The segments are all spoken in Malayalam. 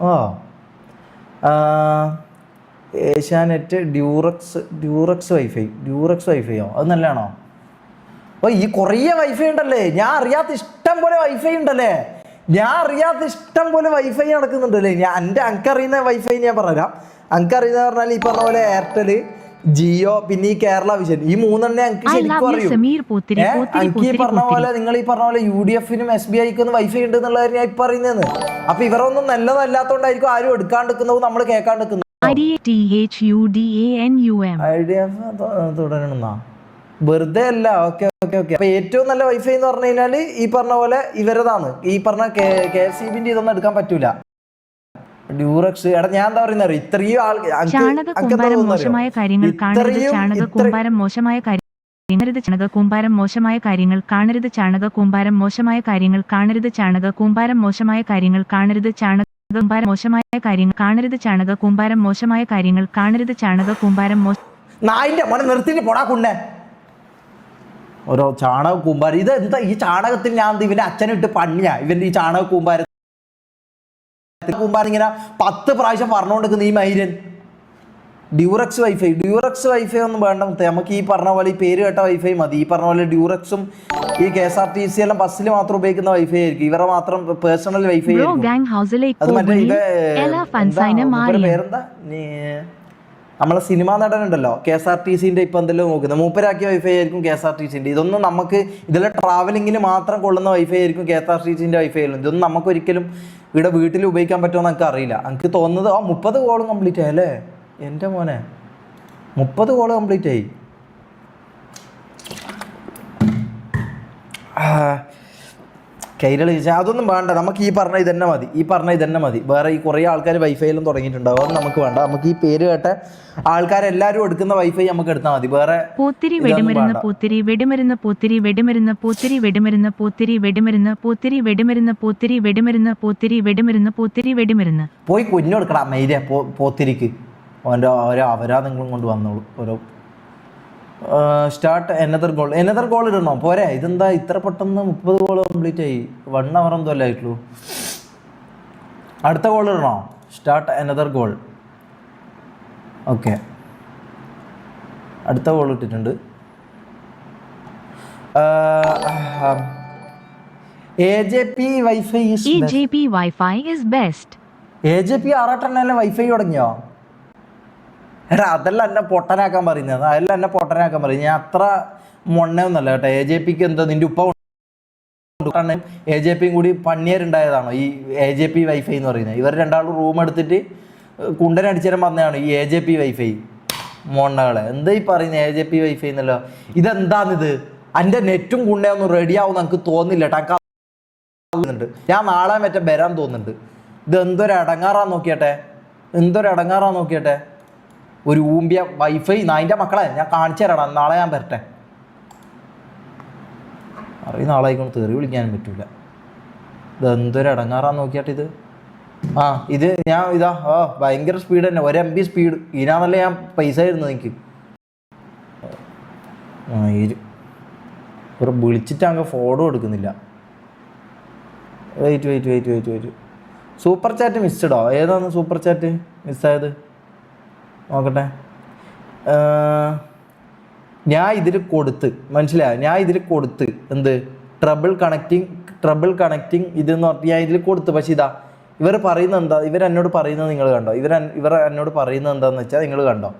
ഓ ഏഷ്യാനെറ്റ് ഡ്യൂറക്സ് വൈഫൈയോ അത് നല്ലതാണോ? ഓ ഈ കുറേ വൈഫൈ ഉണ്ടല്ലേ, ഞാൻ അറിയാത്ത ഇഷ്ടം പോലെ വൈഫൈ നടക്കുന്നുണ്ടല്ലേ. അനക്കറിയുന്ന വൈഫൈ ഞാൻ പറഞ്ഞുതരാം. അനക്കറിയുന്ന പറഞ്ഞാൽ ഈ പറഞ്ഞ പോലെ എയർടെൽ, ജിയോ, പിന്നെ ഈ കേരള വിഷൻ, ഈ മൂന്നെണ്ണേ എനിക്ക് ശരിക്കും അറിയും. എനിക്ക് ഈ പറഞ്ഞ പോലെ നിങ്ങൾ ഈ പറഞ്ഞ പോലെ UDF-നും SBIക്കും ഒന്നും വൈഫൈ ഉണ്ട് എന്നുള്ളത് ഞാൻ ഇപ്പൊ അറിയുന്നതെന്ന്. അപ്പൊ ഇവരൊന്നും നല്ലതല്ലാത്തോണ്ടായിരിക്കും ആരും എടുക്കാണ്ടിരിക്കുന്നതും നമ്മൾ കേൾക്കാണ്ടിരിക്കുന്നത്. തുടരണ വെറുതെ അല്ല. ഓക്കെ. അപ്പൊ ഏറ്റവും നല്ല വൈഫൈ എന്ന് പറഞ്ഞു കഴിഞ്ഞാല് ഈ പറഞ്ഞ പോലെ ഇവരതാണ്. ഈ പറഞ്ഞ KSEBിന്റെ ഇതൊന്നും എടുക്കാൻ പറ്റൂല. ഡ്യൂറക്സ് എടാ ഞാൻ എന്താ പറയുന്നത്, ഇത്രയും ചാണകക്കൂമ്പാരം മോശമായ കാര്യങ്ങൾ കാണരുത്. ചാണകക്കൂമ്പാരം മോശമായ കാര്യങ്ങൾ കാണരുത്. ചാണകക്കൂമ്പാരം മോശമായ കാര്യങ്ങൾ കാണരുത്. ചാണകക്കൂമ്പാരം മോശമായ കാര്യങ്ങൾ കാണരുത്. ചാണകക്കൂമ്പാരം മോശമായ കാര്യങ്ങൾ കാണരുത്. ചാണകക്കൂമ്പാരം മോശമായ കാര്യങ്ങൾ കാണരുത്. ചാണകക്കൂമ്പാരം നായിന്റെ മോനെ നിർത്തിട്ട് പോടാ കുണ്ണെ. ഓരോ ചാണക കൂമ്പാരം. ഇത് എന്താ ഈ ചാണകത്തിൽ ഞാൻ ഇവന്റെ അച്ഛനിട്ട് പണിയാ ഇവന്റെ ഈ ചാണക കൂമ്പാരം ഇങ്ങനെ 10 പ്രാവശ്യം പറഞ്ഞുകൊണ്ടിരിക്കുന്ന ഈ മൈരൻ. ഡ്യൂറക്സ് വൈഫൈ ഒന്നും വേണ്ട. നമുക്ക് ഈ പറഞ്ഞ പോലെ ഈ പേര് കേട്ട വൈഫൈ മതി. ഈ പറഞ്ഞ പോലെ ഡ്യൂറക്സും ഈ KSRTC എല്ലാം ബസ്സിൽ മാത്രം ഉപയോഗിക്കുന്ന വൈഫൈ ആയിരിക്കും. ഇവരെ മാത്രം പേഴ്സണൽ വൈഫൈ ആയിരിക്കും. അത് മറ്റേ പേരെന്താ, നമ്മളെ സിനിമാ നടനുണ്ടല്ലോ KSRTCന്റെ ഇപ്പൊ എന്തെല്ലാം നോക്കുന്നത്, മൂപ്പരാക്കിയ വൈഫൈ ആയിരിക്കും KSRTCന്റെ. ഇതൊന്നും നമുക്ക് ഇതിലെ ട്രാവലിങ്ങിന് മാത്രം കൊള്ളുന്ന വൈഫൈ ആയിരിക്കും KSRTCന്റെ വൈഫൈ ആയിരുന്നു. ഇതൊന്നും നമുക്ക് ഒരിക്കലും ഇവിടെ വീട്ടിൽ ഉപയോഗിക്കാൻ പറ്റുമെന്ന് എനിക്ക് അറിയില്ല. എനിക്ക് തോന്നുന്നത് 30 കോളും കംപ്ലീറ്റ് ആയി അല്ലേ എൻ്റെ മോനെ. 30 കോള് കംപ്ലീറ്റ് ആയി. കൈരളി അതൊന്നും വേണ്ട. നമുക്ക് ഈ പറഞ്ഞ ഇതന്നെ മതി. വേറെ ഈ കുറേ ആൾക്കാർ വൈഫൈയിലും തുടങ്ങിയിട്ടുണ്ടാവും. അത് നമുക്ക് വേണ്ട. നമുക്ക് ഈ പേര് കേട്ട ആൾക്കാരെല്ലാവരും എടുക്കുന്ന വൈഫൈ നമുക്ക് എടുത്താൽ മതി. വേറെ പോയി കുഞ്ഞെടുക്കണം മൈര പോത്തിരിക്ക്. ഓരോ അപരാധങ്ങളും കൊണ്ട് വന്നോളൂ. ഓരോ സ്റ്റാർട്ട് എനദർ ഗോൾ ഇടണോ? പോരെ. ഇതെന്താ ഇത്ര പെട്ടെന്ന് 30 ഗോൾ കംപ്ലീറ്റ് ആയി? 1 hour എന്തോ അല്ലേ ആയിട്ടുള്ളൂ. അടുത്ത ഗോൾ ഇടണോ? Start another goal. ഓക്കെ, അടുത്ത ഗോൾ ഇട്ടിട്ടുണ്ട്. AJP വൈഫൈ AJP ആറാട്ടെണ്ണല്ലേ വൈഫൈ തുടങ്ങിയോ? എടാ അതല്ല എന്നെ പൊട്ടനാക്കാൻ പറയുന്നത്. ഞാൻ അത്ര മൊണ്ണയൊന്നുമല്ല കേട്ടോ. AJPക്ക് എന്താ നിന്റെ ഉപ്പ AJPയും കൂടി പണിയരുണ്ടായതാണോ ഈ AJP വൈഫൈ എന്ന് പറയുന്നത്? ഇവർ രണ്ടാളും റൂം എടുത്തിട്ട് കുണ്ടനടിച്ചേരം വന്നതാണ് ഈ AJP വൈഫൈ. മൊണ്ണകളെ എന്താ ഈ പറയുന്നത് AJP വൈഫൈ എന്നല്ലോ. ഇതെന്താന്നിത്? എൻ്റെ നെറ്റും കുണ്ടയൊന്നും റെഡി ആവുമെന്ന് എനിക്ക് തോന്നുന്നില്ല. ഞാൻ നാളെ മറ്റേ വരാൻ തോന്നുന്നുണ്ട്. ഇത് എന്തൊരു അടങ്ങാറാന്ന് നോക്കിയട്ടെ. ഒരു ഊമ്പിയ വൈഫൈ നായിൻ്റെ മക്കളെ ഞാൻ കാണിച്ചു തരാടാ. നാളെ ഞാൻ വരട്ടെ. അറിയുന്ന ആളായിക്കൊണ്ട് തെറി വിളിക്കാനും പറ്റൂല. ഇത് എന്തൊരു അടങ്ങാറാന്ന് നോക്കിയാട്ടിത്. ഇത് ഞാൻ ഭയങ്കര സ്പീഡ് തന്നെ. 1 MB സ്പീഡ്. ഇതിനാന്നല്ലേ ഞാൻ പൈസ തരുന്നത് എനിക്ക്. ഇവിടെ വിളിച്ചിട്ട് അങ്ങ് ഫോട്ടോ എടുക്കുന്നില്ല. വെയിറ്റ്. സൂപ്പർ ചാറ്റ് മിസ്ഡോ? ഏതാണ് സൂപ്പർ ചാറ്റ് മിസ്സായത്? നോക്കട്ടെ. ഞാൻ ഇതിൽ കൊടുത്ത് എന്ത് ട്രബിൾ കണക്റ്റിംഗ് ഇതെന്ന് പറഞ്ഞാൽ ഞാൻ ഇതിൽ കൊടുത്ത്. പക്ഷേ ഇതാ ഇവർ പറയുന്നത് എന്താ? ഇവരെന്നോട് പറയുന്നത് നിങ്ങൾ കണ്ടോ? ഇവർ എന്നോട് പറയുന്നത് എന്താണെന്ന് വെച്ചാൽ നിങ്ങൾ കണ്ടോ?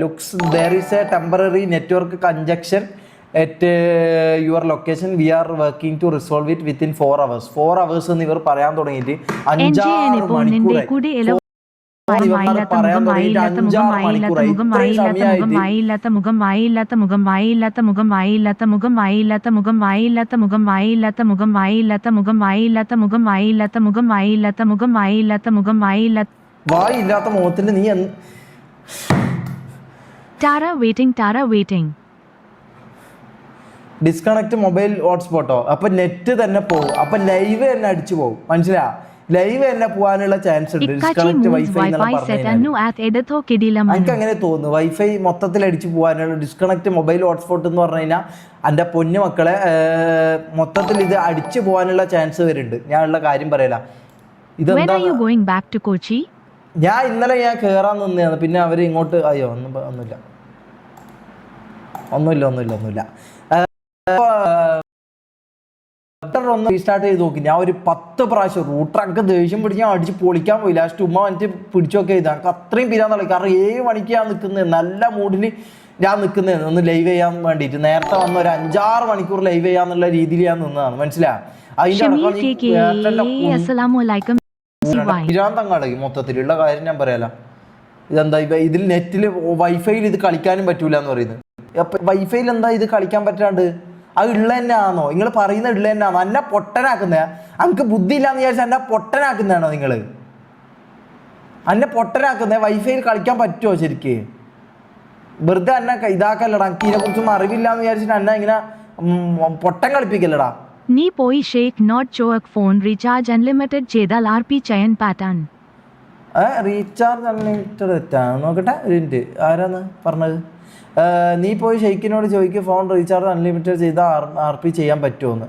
Looks there is a temporary network congestion at your location. We are working to resolve it within 4 hours. 4 hours എന്ന് ഇവർ പറയാൻ തുടങ്ങിയിട്ട് 5-6 മണിക്കൂറായി. വായില്ലാത്ത മുഖത്തിന് നീ Tara waiting. ഡിസ്കണക്ട് മൊബൈൽ ഹോട്ട്സ്പോട്ടോ. അപ്പം നെറ്റ് തന്നെ പോകും. അപ്പം ലൈവ് തന്നെ അടിച്ചു പോകും. മനസ്സിലാ? ലൈവ് തന്നെ പോകാനുള്ള ചാൻസ് ഉണ്ട്. ഡിസ്കണക്ട് വൈഫൈ എനിക്ക് അങ്ങനെ തോന്നുന്നു. വൈഫൈ മൊത്തത്തിൽ അടിച്ച് പോകാനുള്ള ഡിസ്കണക്ട് മൊബൈൽ ഹോട്ട്സ്പോട്ട് എന്ന് പറഞ്ഞു കഴിഞ്ഞാൽ എൻ്റെ പൊന്നു മക്കളെ മൊത്തത്തിൽ ഇത് അടിച്ചു പോകാനുള്ള ചാൻസ് വരുന്നുണ്ട്. ഞാനുള്ള കാര്യം പറയല. ഇതെന്താ ഞാൻ ഇന്നലെ കയറാൻ നിന്നതാണ്, പിന്നെ അവർ ഇങ്ങോട്ട് അയ്യോ ഒന്നുമില്ല ഒന്ന് റീസ്റ്റാർട്ട് ചെയ്ത് നോക്കി. ഞാൻ ഒരു 10 പ്രാവശ്യം റൂട്ടറൊക്കെ ദേഷ്യം പിടിച്ച് ഞാൻ അടിച്ച് പൊളിക്കാൻ പോയി. ലാസ്റ്റ് ഉമ്മ വന്നിട്ട് പിടിച്ചൊക്കെ ചെയ്താൽ എനിക്ക് അത്രയും പിരാന്താണ്. കാരണം 7 മണിക്ക് ഞാൻ നിൽക്കുന്നത്, നല്ല മൂഡിൽ ഞാൻ നിൽക്കുന്നത് ഒന്ന് ലൈവ് ചെയ്യാൻ വേണ്ടിയിട്ട്. നേരത്തെ വന്ന ഒരു 5-6 മണിക്കൂർ ലൈവ് ചെയ്യാന്നുള്ള രീതിയിൽ ഞാൻ നിന്നതാണ്, മനസ്സിലായി. പിരാന്തങ്ങളെ മൊത്തത്തിലുള്ള കാര്യം ഞാൻ പറയാലോ. ഇതെന്താ ഇതിൽ നെറ്റിൽ വൈഫൈയിൽ ഇത് കളിക്കാനും പറ്റൂല എന്ന് പറയുന്നത്. വൈഫൈയിൽ എന്താ ഇത് കളിക്കാൻ പറ്റാണ്ട്? അത് ഉള്ള തന്നെ ആണോ നിങ്ങൾ പറയുന്നത്? ഉള്ള തന്നെ ആണോ? എന്നെ പൊട്ടനാക്കുന്ന എനിക്ക് ബുദ്ധി ഇല്ലാന്ന് വിചാരിച്ചാൽ എന്നെ പൊട്ടനാക്കുന്നതാണോ നിങ്ങൾ? എന്നെ പൊട്ടനാക്കുന്നത് വൈഫൈയിൽ കളിക്കാൻ പറ്റുമോ ശരിക്ക്? വെറുതെ എന്നെ ഇതാക്കല്ലടാ. എനിക്ക് ഇതിനെക്കുറിച്ചൊന്നും അറിവില്ലാന്ന് വിചാരിച്ചിട്ട് എന്നെ ഇങ്ങനെ പൊട്ടൻ കളിപ്പിക്കല്ലടാ. നീ പോയി ഷേക്ക് നോട്ട് ചോക്ക് ഫോൺ റീചാർജ് അൺലിമിറ്റഡ് ചെയ്താൽ RP ചയൻ പാറ്റാൻ. റീചാർജ് അൺലിമിറ്റഡ് തെറ്റാണ്. നോക്കട്ടെ ഒരു മിനിറ്റ്, ആരാന്ന് പറഞ്ഞത്? നീ പോയി ഷെയ്ക്കിനോട് ചോദിക്കുക ഫോൺ റീചാർജ് അൺലിമിറ്റഡ് ചെയ്താൽ RP ചെയ്യാൻ പറ്റുമോന്ന്.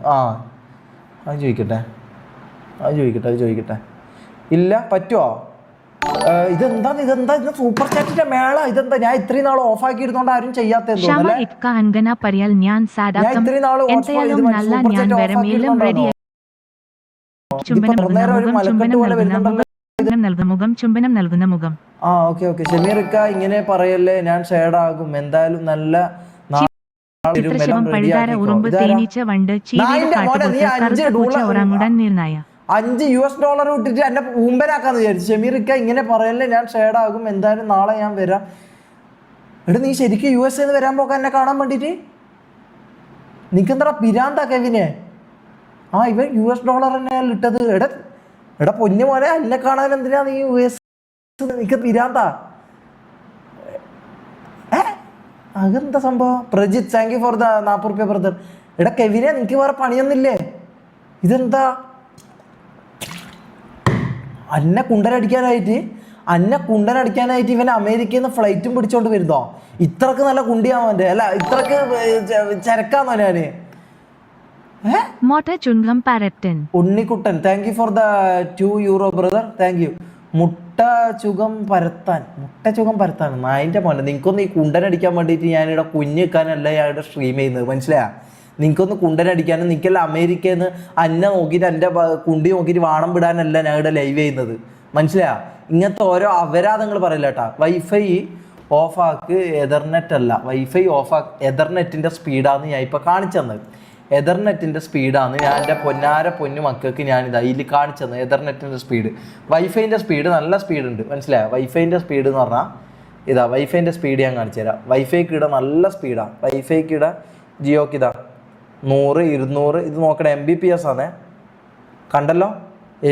അത് ചോദിക്കട്ടെ. ഇല്ല പറ്റുമോ? ഇതെന്താ സൂപ്പർ ചാറ്റിന്റെ മേള? ഇതെന്താ ഞാൻ ഇത്രയും നാൾ ഓഫ് ആക്കി ഇരുന്നോണ്ട് ആരും ചെയ്യാത്ത? ഷമീർക്ക ഇങ്ങനെ പറയല്ലേ, ഞാൻ ഷെയർഡാകും എന്തായാലും. നല്ല $5 വിട്ടിട്ട് എന്നെ ഊമ്പരാക്കാന്ന് വിചാരിച്ചു. ഷമീർക്ക ഇങ്ങനെ പറയല്ലേ, ഞാൻ ഷെയർഡാകും എന്തായാലും, നാളെ ഞാൻ വരാം. എടാ നീ ശരിക്കും USA വരാൻ പോകാൻ എന്നെ കാണാൻ വേണ്ടിട്ട്? നിനക്കെന്താ പിരാന്താ കെവിനെ? ഇവൻ $US തന്നെയാണ് ഇട്ടത്. എടാ പൊന്നു പോലെ എന്നെ കാണാൻ എന്തിനാ നീ US? നിനക്ക് പിരാന്താ? അതെന്താ സംഭവം? Prajith thank you for the 40 രൂപ ബ്രദർ. എടാ കെവിനെ നിനക്ക് വേറെ പണിയൊന്നില്ലേ? ഇതെന്താ അന്നെ കുണ്ടനടിക്കാനായിട്ട് ഇവൻ അമേരിക്കയിൽ നിന്ന് ഫ്ലൈറ്റും പിടിച്ചോണ്ട് വരുന്നോ? ഇത്രക്ക് നല്ല കുണ്ടിയാവൻ്റെ അല്ല, ഇത്രക്ക് ചരക്കാന്നോ ഞാന്? Unnikuttan thank you for the €2 brother, thank U. മുട്ട ചുകം പരത്താൻ നായിൻ്റെ മോനെ. നിങ്ങൾക്കൊന്ന് ഈ കുണ്ടനടിക്കാൻ വേണ്ടിയിട്ട് ഞാനിവിടെ കുഞ്ഞ് വെക്കാനല്ല ഞാനിവിടെ സ്ട്രീം ചെയ്യുന്നത്, മനസ്സിലായാ? നിങ്ങൾക്കൊന്ന് കുണ്ടനടിക്കാനും നിൽക്കല്ല അമേരിക്കയിൽ നിന്ന് അന്നെ നോക്കിയിട്ട് എൻ്റെ കുണ്ടി നോക്കിയിട്ട് വാണം വിടാനല്ല ഞാൻ ഇവിടെ ലൈവ് ചെയ്യുന്നത്, മനസ്സിലായാ? ഇങ്ങനത്തെ ഓരോ അപരാധങ്ങൾ പറയില്ല കേട്ടാ. വൈഫൈ ഓഫാക്ക്, എതർനെറ്റ് അല്ല. വൈഫൈ ഓഫാക്ക്, എതർനെറ്റിൻ്റെ സ്പീഡാന്ന് ഞാൻ ഇപ്പോൾ കാണിച്ചു തന്നത്. എതർനെറ്റിൻ്റെ സ്പീഡാണ് ഞാൻ എൻ്റെ പൊന്നു മക്കൾക്ക് ഞാനിതാ ഇതിൽ കാണിച്ചു തന്നത്. എതർനെറ്റിൻ്റെ സ്പീഡ്, വൈഫൈൻ്റെ സ്പീഡ് നല്ല സ്പീഡുണ്ട്, മനസ്സിലായോ? വൈഫൈൻ്റെ സ്പീഡ് എന്ന് പറഞ്ഞാൽ ഇതാ വൈഫൈൻ്റെ സ്പീഡ് ഞാൻ കാണിച്ചു തരാം. വൈഫൈക്ക് ഇട നല്ല സ്പീഡാണ്. വൈഫൈക്ക് ഇട ജിയോക്ക് ഇതാ 100, 200 ഇത് നോക്കണേ. MBPS ആണ്, കണ്ടല്ലോ.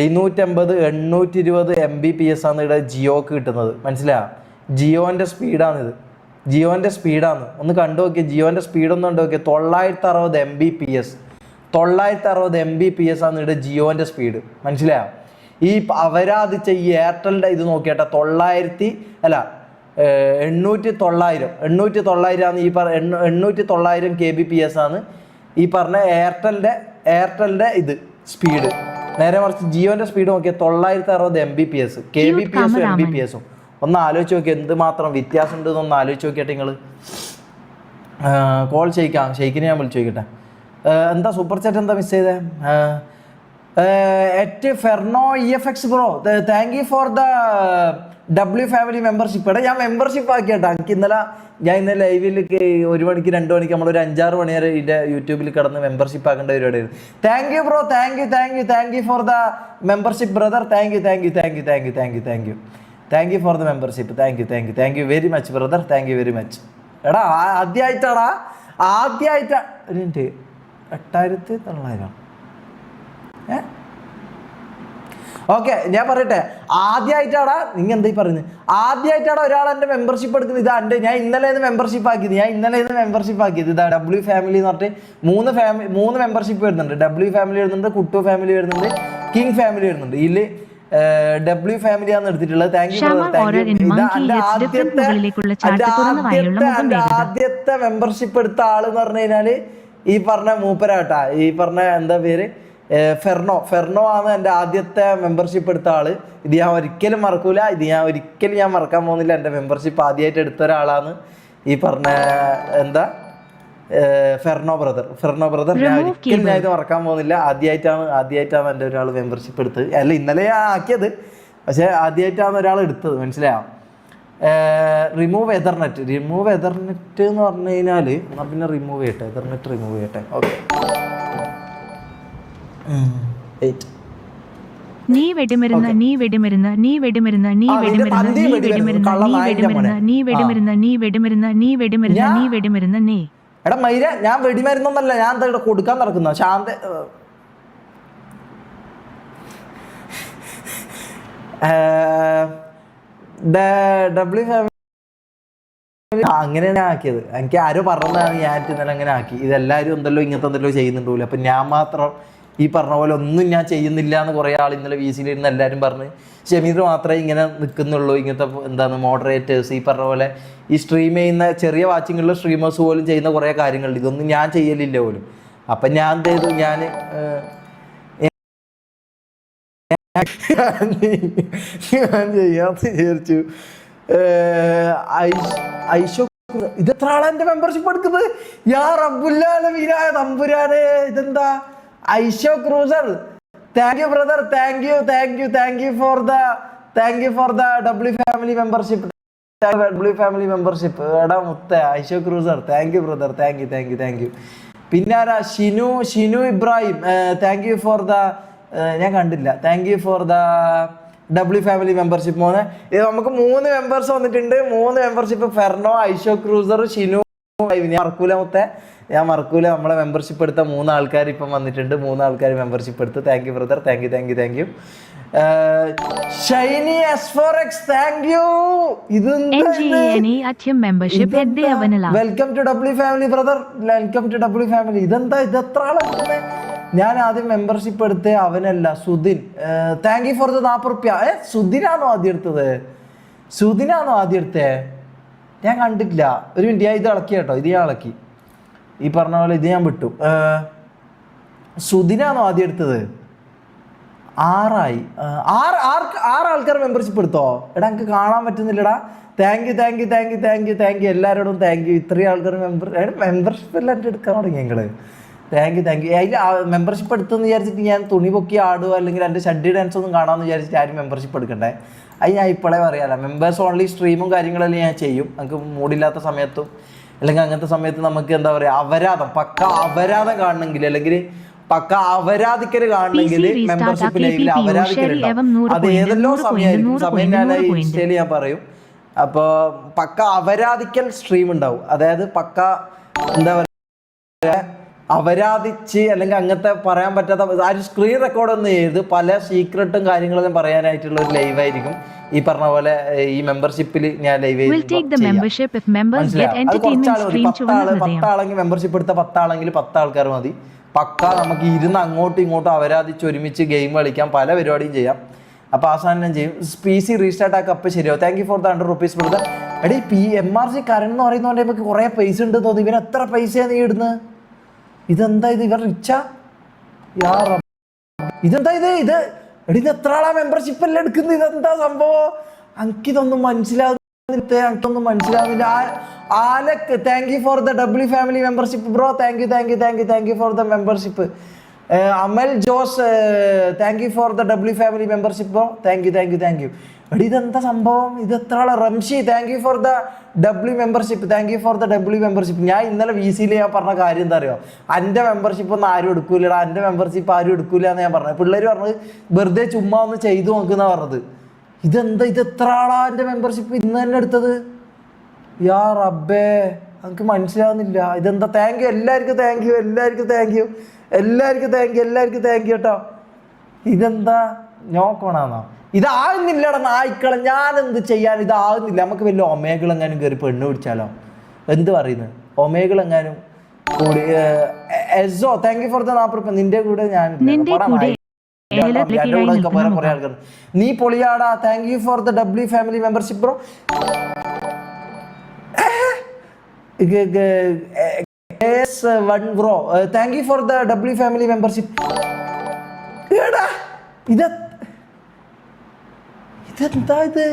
750, 820 MBPS ആണ് ഇവിടെ ജിയോക്ക് കിട്ടുന്നത്, മനസ്സിലായോ? ജിയോൻ്റെ സ്പീഡാണിത്. ജിയോൻ്റെ സ്പീഡാണ്. ഒന്ന് കണ്ടു നോക്കിയ ജിയോൻ്റെ സ്പീഡൊന്നും കണ്ടു നോക്കിയ 960 MBPS. 960 MBPS ആണ് ഇവിടെ ജിയോൻ്റെ സ്പീഡ്, മനസ്സിലായോ? ഈ അവരാധിച്ച ഈ എയർടെലിൻ്റെ ഇത് നോക്കിയാട്ടെ 800 ആണ് ഈ 800 kbps ആണ് ഈ പറഞ്ഞ എയർടെലിൻ്റെ ഇത് സ്പീഡ്. നേരെ മറിച്ച് ജിയോൻ്റെ സ്പീഡ് നോക്കിയാൽ 960 MBPS, kbps MBPS. ഒന്ന് ആലോചിച്ച് നോക്കി എന്തുമാത്രം വ്യത്യാസം ഉണ്ടെന്ന് ഒന്ന് ആലോചിച്ച് നോക്കിയാട്ടെ നിങ്ങൾ. കോൾ ചെയ്യിക്കാം, ഷെയ്ക്കിനെ ഞാൻ വിളിച്ചു ചോദിക്കട്ടെ. എന്താ സൂപ്പർ ചാറ്റ് എന്താ മിസ് ചെയ്തേ? ഫെർണോ EFX bro thank you for the W family membership. എടാ ഞാൻ മെമ്പർഷിപ്പ് ആക്കിയാട്ടാ. എനിക്ക് ഇന്നലെ ലൈവിൽ 1 മണിക്ക് 2 മണിക്ക് നമ്മളൊരു 5-6 മണി വരെ ഇതിൻ്റെ യൂട്യൂബിൽ കിടന്ന് മെമ്പർഷിപ്പ് ആക്കേണ്ട പരിപാടിയായിരുന്നു. Thank you bro, thank you for the membership brother. Thank you for the membership. Thank you very much brother, thank you very much. എടാ ആദ്യമായിട്ടാ 8,900. ഓക്കെ ഞാൻ പറയട്ടെ, ആദ്യമായിട്ടാടാ നിങ്ങൾ എന്താ പറയുന്നത്? ആദ്യമായിട്ടാടാ ഒരാൾ എൻ്റെ മെമ്പർഷിപ്പ് എടുക്കുന്നത്. ഇതാ എൻ്റെ ഞാൻ ഇന്നലെ മെമ്പർഷിപ്പ് ആക്കിയത്. ഇതാ W ഫാമിലി എന്ന് പറഞ്ഞിട്ട് 3 മെമ്പർഷിപ്പ് വരുന്നുണ്ട്. W ഫാമിലി വരുന്നുണ്ട്, കുട്ടു ഫാമിലി വരുന്നുണ്ട്, കിങ് ഫാമിലി വരുന്നുണ്ട്. ഇതില് ഡബ്ല്യു ഫാമിലിയാണ് എടുത്തിട്ടുള്ളത്. താങ്ക് യു ആദ്യത്തെ മെമ്പർഷിപ്പ് എടുത്ത ആള് എന്ന് പറഞ്ഞു കഴിഞ്ഞാല് ഈ പറഞ്ഞ മൂപ്പരാട്ടാ, ഈ പറഞ്ഞ എന്താ പേര്, ഫെർണോ ആണ് എൻ്റെ ആദ്യത്തെ മെമ്പർഷിപ്പ് എടുത്ത ആള്. ഇത് ഞാൻ ഒരിക്കലും മറക്കൂല, ഇത് ഞാൻ ഒരിക്കലും മറക്കാൻ പോകുന്നില്ല. എൻ്റെ മെമ്പർഷിപ്പ് ആദ്യമായിട്ട് എടുത്ത ഒരാളാണ് ഈ പറഞ്ഞ എന്താ ഫെർണോ ബ്രദർ. ഞാൻ ഒരിക്കലും ഇത് മറക്കാൻ പോകുന്നില്ല. ആദ്യമായിട്ടാണ് എൻ്റെ ഒരാൾ മെമ്പർഷിപ്പ് എടുത്തത്. അല്ല, ഇന്നലെ ഞാൻ ആക്കിയത്, പക്ഷെ ആദ്യമായിട്ടാണ് ഒരാൾ എടുത്തത്, മനസ്സിലായോ? റിമൂവ് എതർനെറ്റ് എന്ന് പറഞ്ഞു കഴിഞ്ഞാൽ എന്നാൽ പിന്നെ റിമൂവ് ചെയ്യട്ടെ. ഓക്കെ, നീ വെടിമരുന്ന് എടാ മൈര, ഞാൻ വെടിമരുന്നൊന്നല്ല, ഞാൻ എന്താ ഇവിടെ കൊടുക്കാൻ നടക്കുന്ന ശാന്ത. ഡബ്ല്യു ഫാമിലി അങ്ങനെയാണ് ആക്കിയത്. എനിക്ക് ആരോ പറഞ്ഞതാണ്, ഞാൻ ഇന്നലെ അങ്ങനെ ആക്കി. ഇതെല്ലാവരും ഇങ്ങനത്തെ എന്തെല്ലോ ചെയ്യുന്നുണ്ടല്ലോ. അപ്പം ഞാൻ മാത്രം ഈ പറഞ്ഞ പോലെ ഒന്നും ഞാൻ ചെയ്യുന്നില്ല എന്ന് കുറേ ആൾ ഇന്നലെ VC-യിൽ ഇരുന്ന് എല്ലാവരും പറഞ്ഞ്, ഷമീർ മാത്രമേ ഇങ്ങനെ നിൽക്കുന്നുള്ളൂ, ഇങ്ങനത്തെ എന്താണ് മോഡറേറ്റേഴ്സ് ഈ പറഞ്ഞ പോലെ ഈ സ്ട്രീം ചെയ്യുന്ന ചെറിയ വാച്ചിങ്ങുള്ള സ്ട്രീമേഴ്സ് പോലും ചെയ്യുന്ന കുറേ കാര്യങ്ങളുണ്ട്. ഇതൊന്നും ഞാൻ ചെയ്യലില്ല പോലും. അപ്പം ഞാൻ എന്ത് ചെയ്തു, ഞാൻ ചെയ്യാന്ന് വിചാരിച്ചു. ഐഷോ, ഇതെത്ര ആളാ എൻ്റെ മെമ്പർഷിപ്പ് എടുക്കുന്നത്? യാ റബ്ബുല്ലാലമീനായ തമ്പുരാനെ, ഇതെന്താ? Aisho cruiser, thank you brother, thank you for the W family membership. എടാ മുത്ത Aisho cruiser, thank you brother, thank you. പിന്നെ ആരാ? Shinu Ibrahim, thank you for the, ഞാൻ കണ്ടില്ല, thank you for the W family membership. ഇത് നമുക്ക് 3 മെമ്പേഴ്സ് വന്നിട്ടുണ്ട്. 3 membership, Ferno, Aisho cruiser, Shinu. ഞാൻ മറക്കൂല നമ്മളെ മെമ്പർഷിപ്പ് എടുത്ത 3 ആൾക്കാർ ഇപ്പം വന്നിട്ടുണ്ട്. 3 ആൾക്കാർ മെമ്പർഷിപ്പ് എടുത്ത്. Thank you brother, thank you. Shiny S4X, thank you. Welcome to W family brother, ഇതെന്താ? ഇതെത്ര ആളെ? ഞാൻ ആദ്യം മെമ്പർഷിപ്പ് എടുത്തേ അവനല്ല, Sudhin. Thank you for the 40 റുപ്യ. സുധിനാണോ ആദ്യം എടുത്തത്? ഞാൻ കണ്ടിട്ടില്ല. ഒരു മിനിറ്റ്, ഞാൻ ഇത് ഇളക്കി കേട്ടോ. ഇത് ഞാൻ ഇളക്കി, ഈ പറഞ്ഞ പോലെ ഇത് ഞാൻ വിട്ടു. സുധിനാണോ ആദ്യം എടുത്തത്? 6 ആൾക്കാർ മെമ്പർഷിപ്പ് എടുത്തോ? എടാ എനിക്ക് കാണാൻ പറ്റുന്നില്ലടാ. താങ്ക് യു എല്ലാവരോടും താങ്ക് യു. ഇത്രയും ആൾക്കാർ മെമ്പർഷിപ്പ് എല്ലാം എടുക്കാൻ തുടങ്ങി ഞങ്ങള്. Thank you. അതിൽ മെമ്പർഷിപ്പ് എടുത്തെന്ന് വിചാരിച്ചിട്ട് ഞാൻ തുണി പൊക്കി ആടുക അല്ലെങ്കിൽ എൻ്റെ ഷഡ്ഡി ഡാൻസ് ഒന്നും കാണാമെന്ന് വിചാരിച്ചിട്ട് ആരും മെമ്പർഷിപ്പ് എടുക്കണ്ടേ. അത് ഞാൻ ഇപ്പോഴേ പറയാമല്ലോ. മെമ്പേഴ്സ് ഓൺലി സ്ട്രീമും കാര്യങ്ങളെല്ലാം ഞാൻ ചെയ്യും. നമുക്ക് മൂടില്ലാത്ത സമയത്തും അല്ലെങ്കിൽ അങ്ങനത്തെ സമയത്ത് നമുക്ക് എന്താ പറയുക, പക്ക അപരാധം കാണണമെങ്കിൽ അല്ലെങ്കിൽ പക്ക അപരാധിക്കൽ കാണണമെങ്കിൽ മെമ്പർഷിപ്പ് ലൈവിൽ അപരാധിക്കലുണ്ടാവും. അത് ഏതെല്ലോ സമയം ഞാൻ ഇൻസ്റ്റയിൽ ഞാൻ പറയും. അപ്പോൾ പക്ക അപരാധിക്കൽ സ്ട്രീം ഉണ്ടാവും. അതായത് പക്ക എന്താ പറയുക, അപരാധിച്ച് അല്ലെങ്കിൽ അങ്ങനത്തെ പറയാൻ പറ്റാത്ത ആ ഒരു സ്ക്രീൻ റെക്കോർഡൊന്നും ചെയ്ത് പല സീക്രട്ടും കാര്യങ്ങളെല്ലാം പറയാനായിട്ടുള്ള ഒരു ലൈവ് ആയിരിക്കും. ഈ പറഞ്ഞ പോലെ ഈ മെമ്പർഷിപ്പിൽ ഞാൻ ലൈവ് മെമ്പർഷിപ്പ് എടുത്ത 10 ആളെങ്കിൽ 10 ആൾക്കാർ മതി. പക്ക നമുക്ക് ഇരുന്ന് അങ്ങോട്ടും ഇങ്ങോട്ടും അപരാധിച്ച് ഒരുമിച്ച് ഗെയിം കളിക്കാം, പല പരിപാടിയും ചെയ്യാം. അപ്പോൾ അവസാനം ഞാൻ ചെയ്യും. PC റീസ്റ്റാർട്ട് ആക്കുക, അപ്പോൾ ശരിയാവും. Thank you for the 100 rupees brother. എടീ MRC കരൺ എന്ന് പറയുന്നതുകൊണ്ട് നമുക്ക് കുറേ പൈസ ഉണ്ട് തോന്നി. ഇവൻ എത്ര പൈസയാണ് നീ ഇടുന്നത്? ഇതെന്താ ഇത്? ഇവർ റിച്ചാ? ഇതെന്താ ഇത്? എടി ഇത് എത്ര ആളാ മെമ്പർഷിപ്പ് എല്ലാം എടുക്കുന്നത്? ഇതെന്താ സംഭവം? എനിക്കിതൊന്നും മനസ്സിലാവുന്നില്ല. ആലക്ക്, thank you for the W family membership bro. Thank you for the membership. Amal Jose, thank you for the W family membership bro. Thank you. എടി ഇതെന്താ സംഭവം? ഇത് എത്ര ആളാ? Ramshi, thank you for the W membership. ഞാൻ ഇന്നലെ VC-യിൽ ഞാൻ പറഞ്ഞ കാര്യം എന്താ അറിയോ? എൻ്റെ മെമ്പർഷിപ്പ് ഒന്നും ആരും എടുക്കൂലടാ, എൻ്റെ മെമ്പർഷിപ്പ് ആരും എടുക്കൂല എന്ന് ഞാൻ പറഞ്ഞത്. പിള്ളേർ പറഞ്ഞത് വെറുതെ ചുമ്മാ ഒന്ന് ചെയ്തു നോക്കുന്ന പറഞ്ഞത്. ഇതെന്താ? ഇത് എത്ര ആളാ എൻ്റെ മെമ്പർഷിപ്പ് ഇന്ന് തന്നെ എടുത്തത്? യാ റബ്ബേ, എനിക്ക് മനസ്സിലാവുന്നില്ല. ഇതെന്താ? താങ്ക് യു എല്ലാവർക്കും, കേട്ടോ. ഇതെന്താ നോക്കണോ? ഇതാകുന്നില്ലടാ നായ്ക്കളെ, ഞാൻ എന്ത് ചെയ്യാൻ? ഇതാകുന്നില്ല. നമുക്ക് വലിയ ഒമേകളെങ്ങാനും കയറി പെണ്ണ് പിടിച്ചാലോ? എന്ത് പറയുന്നത്? ഒമേകളെങ്ങാനും കൂടി. എസോ, താങ്ക് യു ഫോർ ദ 40 റുപ്യ. നിന്റെ കൂടെ ഞാൻ എൻ്റെ കീഴായി കൂടെ നിൽക്കുന്ന വേറെ മുഖം. കുറേ ആൾക്കാർ. നീ പൊളിയാടാ, thank you for the W family membership bro. Bro thank you for the W family membership. ഇതെന്താ ഇത്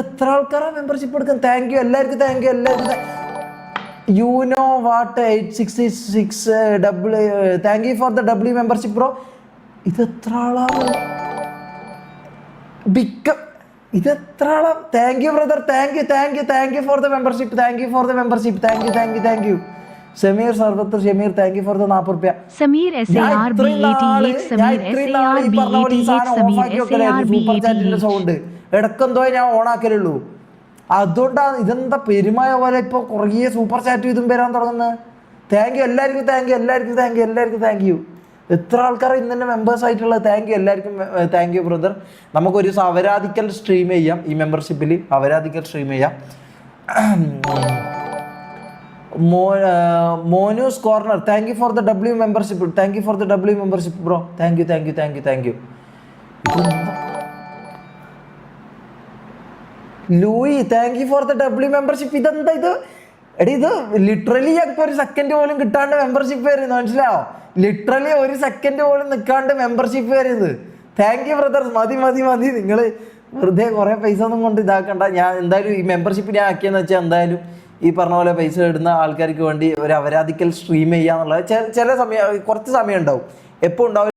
എത്ര ആൾക്കാരാ മെമ്പർഷിപ്പ് എടുക്കാൻ? താങ്ക് യു എല്ലാവർക്കും, താങ്ക് യു എല്ലാവർക്കും. You know what 866 thank you for the W membership bro. ഇതെത്ര ആളാണ്? ഇതെത്ര ആളാ? Thank you brother, thank you thank you thank you for the membership, thank you for the membership, thank you thank you thank U. Shameer Sarvath, Shameer thank you for the 40 രൂപ. Sameer SARBATH, Sameer SARBATH, Sameer SARBATH. Sound ഇടക്കെന്തോ ഞാൻ ഓണാക്കലുള്ളൂ. അതുകൊണ്ടാണ് ഇതെന്താ പെരുമായ പോലെ ഇപ്പൊ കുറേ സൂപ്പർ ചാറ്റ് ഇതും വരാൻ തുടങ്ങുന്നത്. താങ്ക് യു എല്ലാവർക്കും, താങ്ക് യു എല്ലാവർക്കും, താങ്ക് യു എല്ലാവർക്കും, താങ്ക് യു. എത്ര ആൾക്കാർ ഇന്ന് തന്നെ മെമ്പേഴ്സ് ആയിട്ടുള്ളത്? താങ്ക് യു എല്ലാവർക്കും, താങ്ക് യു ബ്രദർ. നമുക്കൊരു അവരാധിക്കൽ സ്ട്രീം ചെയ്യാം ഈ മെമ്പർഷിപ്പിൽ, അവരാധിക്കൽ സ്ട്രീം ചെയ്യാം. മോനൂസ് corner thank you for the W membership, thank you for the W membership bro. Thank you thank you thank you thank you. Louie thank you for the W membership. ഇതെന്താ ഇത്? എടി ഇത് ലിറ്ററലി ഞങ്ങൾക്ക് ഒരു സെക്കൻഡ് പോലും കിട്ടാണ്ട് മെമ്പർഷിപ്പ് വരുന്നത്, മനസ്സിലാവോ? ലിറ്ററലി ഒരു സെക്കൻഡ് പോലും നിൽക്കാണ്ട് മെമ്പർഷിപ്പ് വരുന്നത്. Thank you brother. മതി മതി മതി, നിങ്ങൾ വെറുതെ കുറേ പൈസ ഒന്നും കൊണ്ട് ഇതാക്കണ്ട. ഞാൻ എന്തായാലും ഈ മെമ്പർഷിപ്പ് ഞാൻ ആക്കിയെന്ന് വെച്ചാൽ എന്തായാലും ഈ പറഞ്ഞ പോലെ പൈസ ഇടുന്ന ആൾക്കാർക്ക് വേണ്ടി ഒരു അവരാധിക്കൽ സ്ട്രീം ചെയ്യാന്നുള്ളത് ചില സമയം, കുറച്ച് സമയം ഉണ്ടാവും, എപ്പോൾ ഉണ്ടാവും